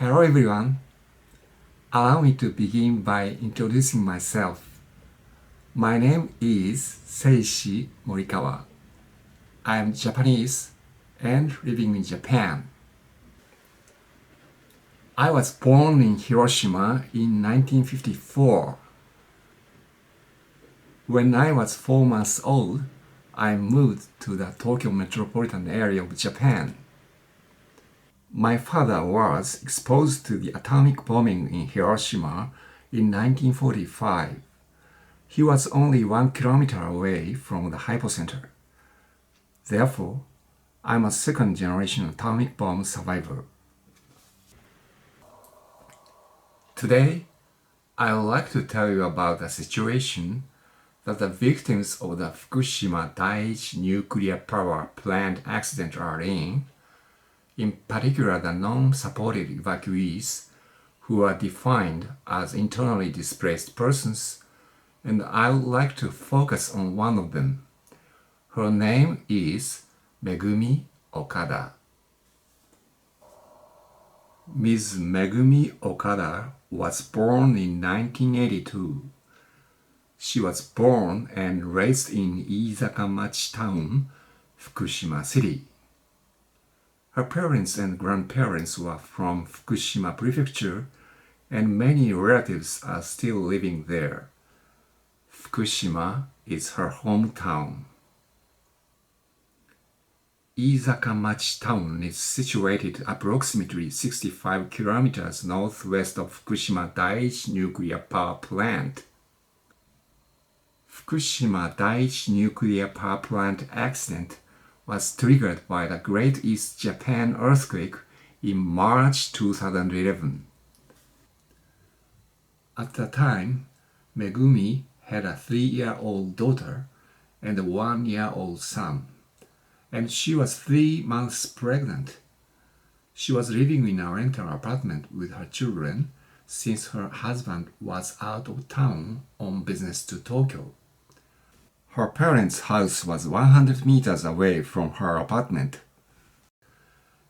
Hello everyone. Allow me to begin by introducing myself. My name is Seishi Morikawa. I am Japanese and living in Japan. I was born in Hiroshima in 1954. When I was 4 months old, I moved to the Tokyo metropolitan area of Japan. My father was exposed to the atomic bombing in Hiroshima in 1945. He was only 1 kilometer away from the hypocenter. Therefore, I'm a second-generation atomic bomb survivor. Today, I would like to tell you about the situation that the victims of the Fukushima Daiichi nuclear power plant accident are in particular the non-supported evacuees who are defined as internally displaced persons, and I would like to focus on one of them. Her name is Megumi Okada. Ms. Megumi Okada was born in 1982. She was born and raised in Iizakamachi town, Fukushima City. Her parents and grandparents were from Fukushima Prefecture, and many relatives are still living there. Fukushima is her hometown. Iizakamachi town is situated approximately 65 kilometers northwest of Fukushima Daiichi nuclear power plant. Fukushima Daiichi nuclear power plant accident was triggered by the Great East Japan earthquake in March 2011. At the time, Megumi had a 3-year-old daughter and a 1-year-old son, and she was 3 months pregnant. She was living in a rental apartment with her children since her husband was out of town on business to Tokyo. Her parents' house was 100 meters away from her apartment.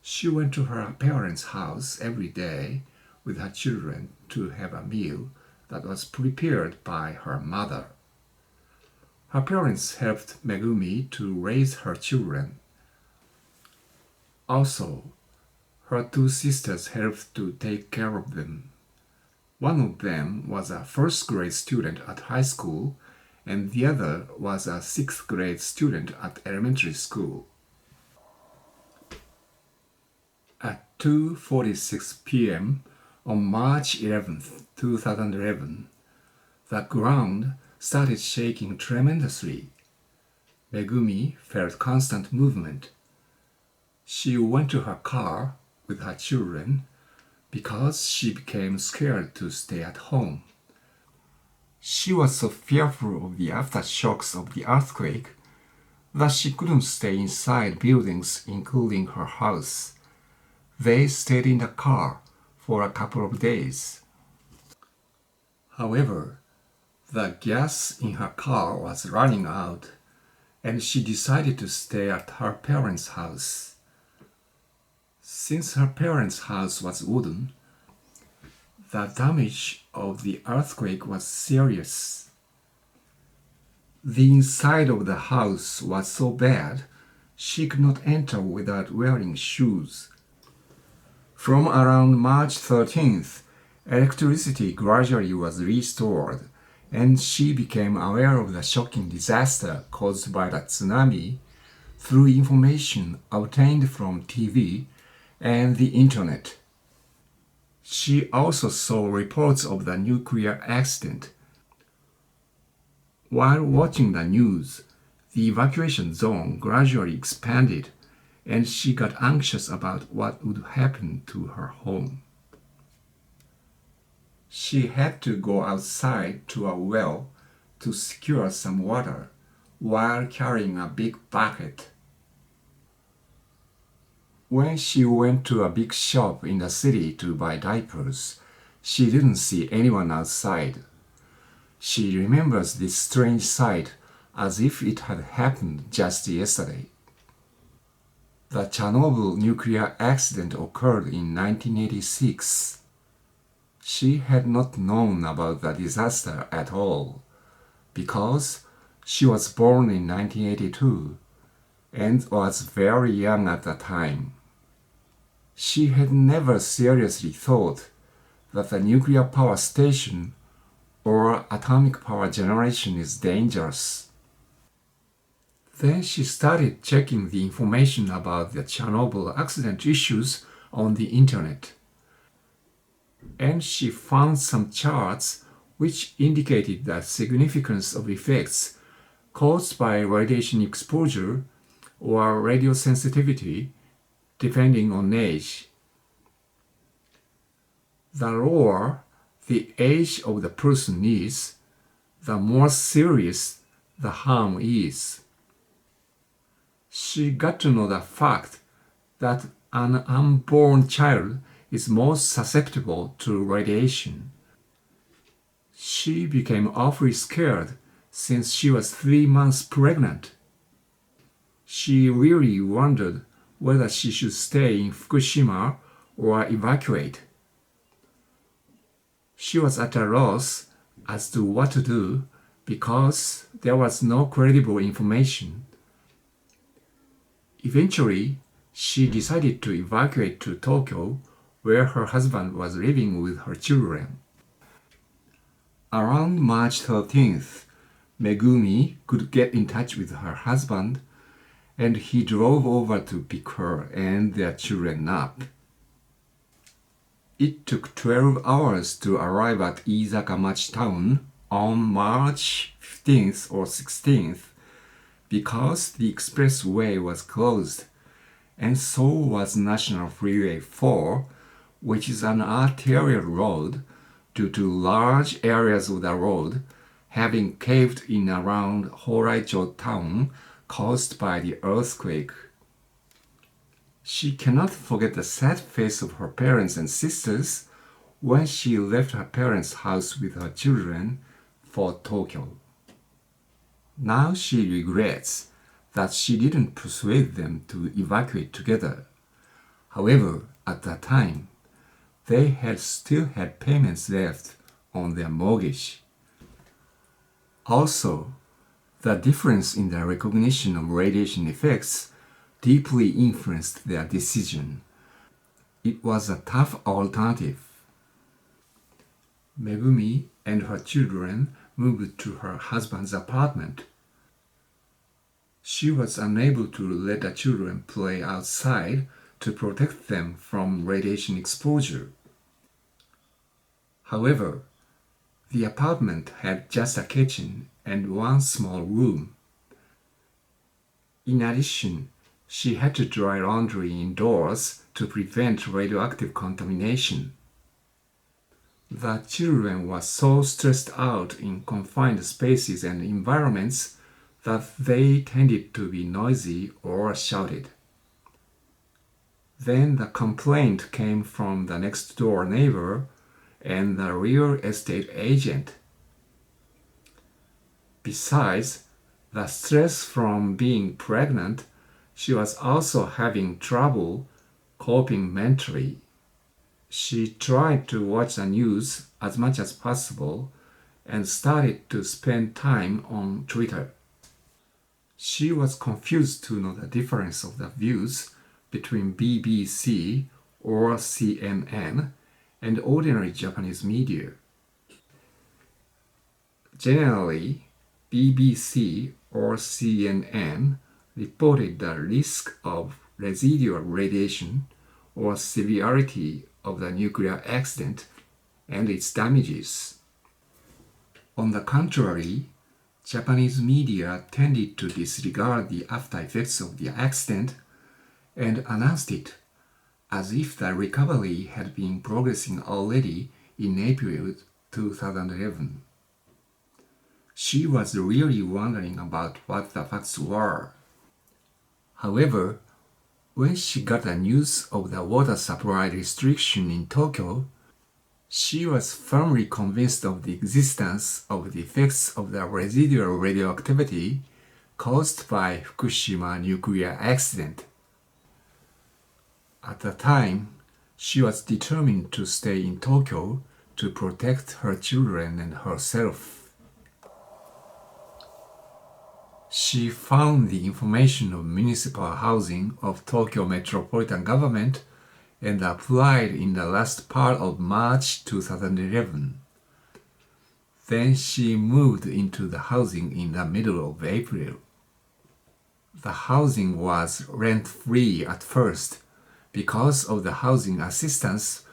She went to her parents' house every day with her children to have a meal that was prepared by her mother. Her parents helped Megumi to raise her children. Also, her 2 sisters helped to take care of them. One of them was a first-grade student at high school, and the other was a 6th grade student at elementary school. At 2:46 p.m. on March 11, 2011, the ground started shaking tremendously. Megumi felt constant movement. She went to her car with her children because she became scared to stay at home. She was so fearful of the aftershocks of the earthquake that she couldn't stay inside buildings, including her house. They stayed in the car for a couple of days. However, the gas in her car was running out, and she decided to stay at her parents' house. Since her parents' house was wooden, the damage of the earthquake was serious. The inside of the house was so bad, she could not enter without wearing shoes. From around March 13th, electricity gradually was restored, and she became aware of the shocking disaster caused by the tsunami through information obtained from TV and the internet. She also saw reports of the nuclear accident. While watching the news, the evacuation zone gradually expanded, and she got anxious about what would happen to her home. She had to go outside to a well to secure some water while carrying a big bucket. When she went to a big shop in the city to buy diapers, she didn't see anyone outside. She remembers this strange sight as if it had happened just yesterday. The Chernobyl nuclear accident occurred in 1986. She had not known about the disaster at all because she was born in 1982 and was very young at the time. She had never seriously thought that the nuclear power station or atomic power generation is dangerous. Then she started checking the information about the Chernobyl accident issues on the internet. And she found some charts which indicated the significance of effects caused by radiation exposure or radiosensitivity, depending on age. The lower the age of the person is, the more serious the harm is. She got to know the fact that an unborn child is most susceptible to radiation. She became awfully scared since she was 3 months pregnant. She really wondered whether she should stay in Fukushima or evacuate. She was at a loss as to what to do because there was no credible information. Eventually, she decided to evacuate to Tokyo, where her husband was living with her children. Around March 13th, Megumi could get in touch with her husband, and he drove over to pick her and their children up. It took 12 hours to arrive at Izakamachi town on March 15th or 16th because the expressway was closed, and so was National Freeway 4, which is an arterial road, due to large areas of the road having caved in around Horaicho town caused by the earthquake. She cannot forget the sad face of her parents and sisters when she left her parents' house with her children for Tokyo. Now she regrets that she didn't persuade them to evacuate together. However, at that time, they had still had payments left on their mortgage. Also, the difference in the recognition of radiation effects deeply influenced their decision. It was a tough alternative. Megumi and her children moved to her husband's apartment. She was unable to let the children play outside to protect them from radiation exposure. However, the apartment had just a kitchen and one small room. In addition, she had to dry laundry indoors to prevent radioactive contamination. The children were so stressed out in confined spaces and environments that they tended to be noisy or shouted. Then the complaint came from the next door neighbor and the real estate agent. Besides the stress from being pregnant, she was also having trouble coping mentally. She tried to watch the news as much as possible and started to spend time on Twitter. She was confused to know the difference of the views between BBC or CNN and ordinary Japanese media. Generally, BBC or CNN reported the risk of residual radiation or severity of the nuclear accident and its damages. On the contrary, Japanese media tended to disregard the after effects of the accident and announced it as if the recovery had been progressing already in April 2011. She was really wondering about what the facts were. However, when she got the news of the water supply restriction in Tokyo, she was firmly convinced of the existence of the effects of the residual radioactivity caused by Fukushima nuclear accident. At the time, she was determined to stay in Tokyo to protect her children and herself. She found the information of municipal housing of Tokyo Metropolitan Government and applied in the last part of March 2011. Then she moved into the housing in the middle of April. The housing was rent-free at first because of the housing assistance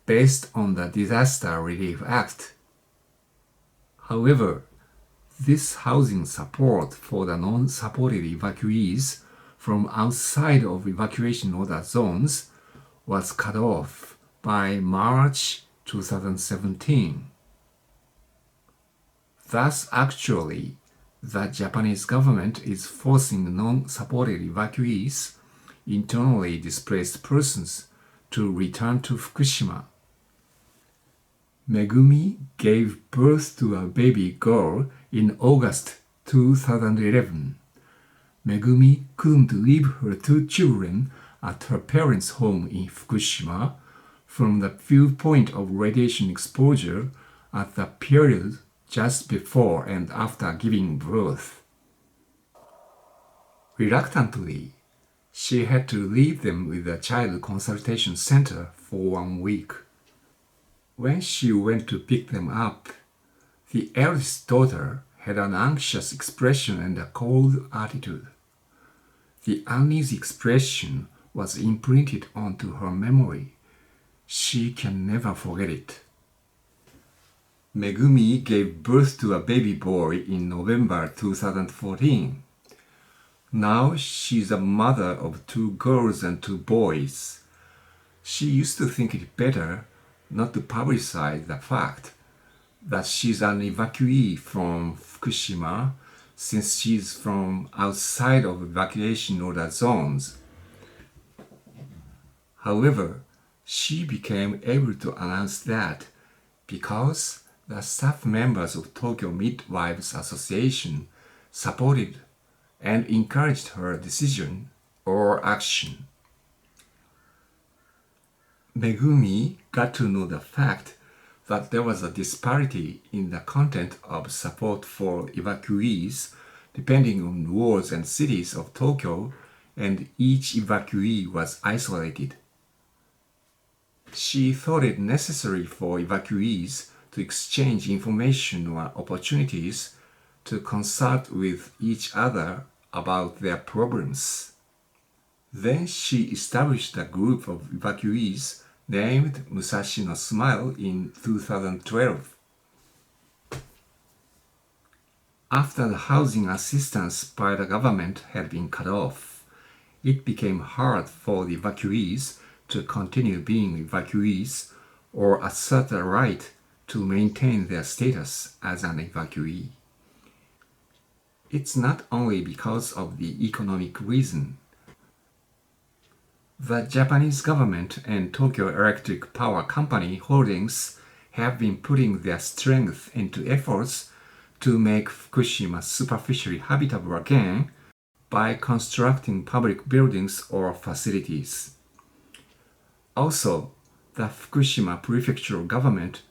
based on the Disaster Relief Act. However, this housing support for the non-supported evacuees from outside of evacuation order zones was cut off by March 2017. Thus, actually, the Japanese government is forcing non-supported evacuees, internally displaced persons, to return to Fukushima. Megumi gave birth to a baby girl in August 2011. Megumi couldn't leave her two children at her parents' home in Fukushima from the viewpoint of radiation exposure at the period just before and after giving birth. Reluctantly, she had to leave them with the child consultation center for 1 week. When she went to pick them up, the eldest daughter had an anxious expression and a cold attitude. The uneasy expression was imprinted onto her memory. She can never forget it. Megumi gave birth to a baby boy in November 2014. Now she's a mother of 2 girls and 2 boys. She used to think it better not to publicize the fact that she's an evacuee from Fukushima since she's from outside of evacuation order zones. However, she became able to announce that because the staff members of Tokyo Midwives Association supported and encouraged her decision or action. Megumi got to know the fact that there was a disparity in the content of support for evacuees depending on wards and cities of Tokyo, and each evacuee was isolated. She thought it necessary for evacuees to exchange information or opportunities to consult with each other about their problems. Then she established a group of evacuees named Musashi no Smile in 2012. After the housing assistance by the government had been cut off, it became hard for the evacuees to continue being evacuees or assert a right to maintain their status as an evacuee. It's not only because of the economic reason. The Japanese government and Tokyo Electric Power Company holdings have been putting their strength into efforts to make Fukushima superficially habitable again by constructing public buildings or facilities. Also, the Fukushima prefectural government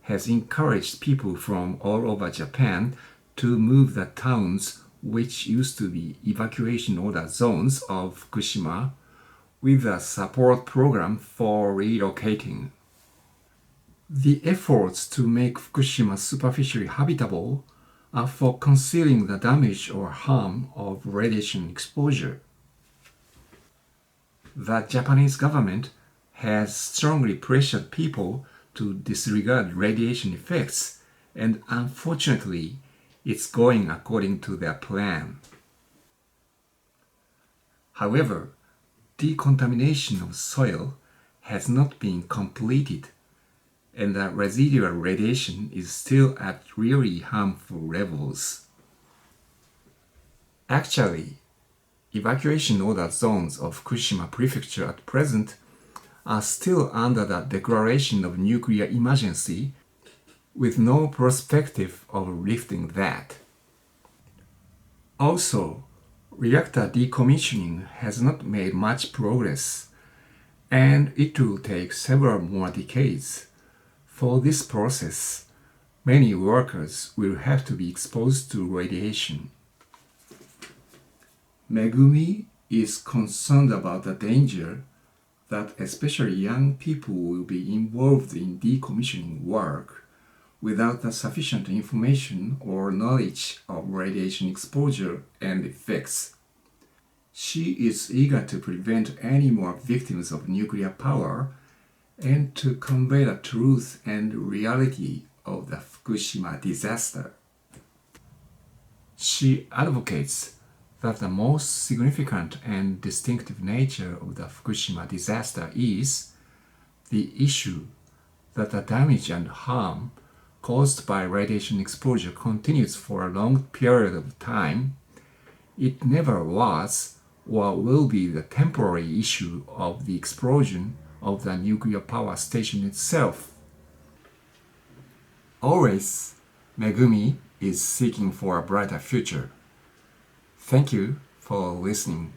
has encouraged people from all over Japan to move the towns which used to be evacuation order zones of Fukushima with a support program for relocating. The efforts to make Fukushima superficially habitable are for concealing the damage or harm of radiation exposure. The Japanese government has strongly pressured people to disregard radiation effects, and unfortunately, it's going according to their plan. However, decontamination of soil has not been completed, and the residual radiation is still at really harmful levels. Actually, evacuation order zones of Fukushima Prefecture at present are still under the declaration of nuclear emergency with no perspective of lifting that. Also, reactor decommissioning has not made much progress, and it will take several more decades. For this process, many workers will have to be exposed to radiation. Megumi is concerned about the danger that especially young people will be involved in decommissioning work without the sufficient information or knowledge of radiation exposure and effects. She is eager to prevent any more victims of nuclear power and to convey the truth and reality of the Fukushima disaster. She advocates that the most significant and distinctive nature of the Fukushima disaster is the issue that the damage and harm caused by radiation exposure continues for a long period of time. It never was or will be the temporary issue of the explosion of the nuclear power station itself. Always, Megumi is seeking for a brighter future. Thank you for listening.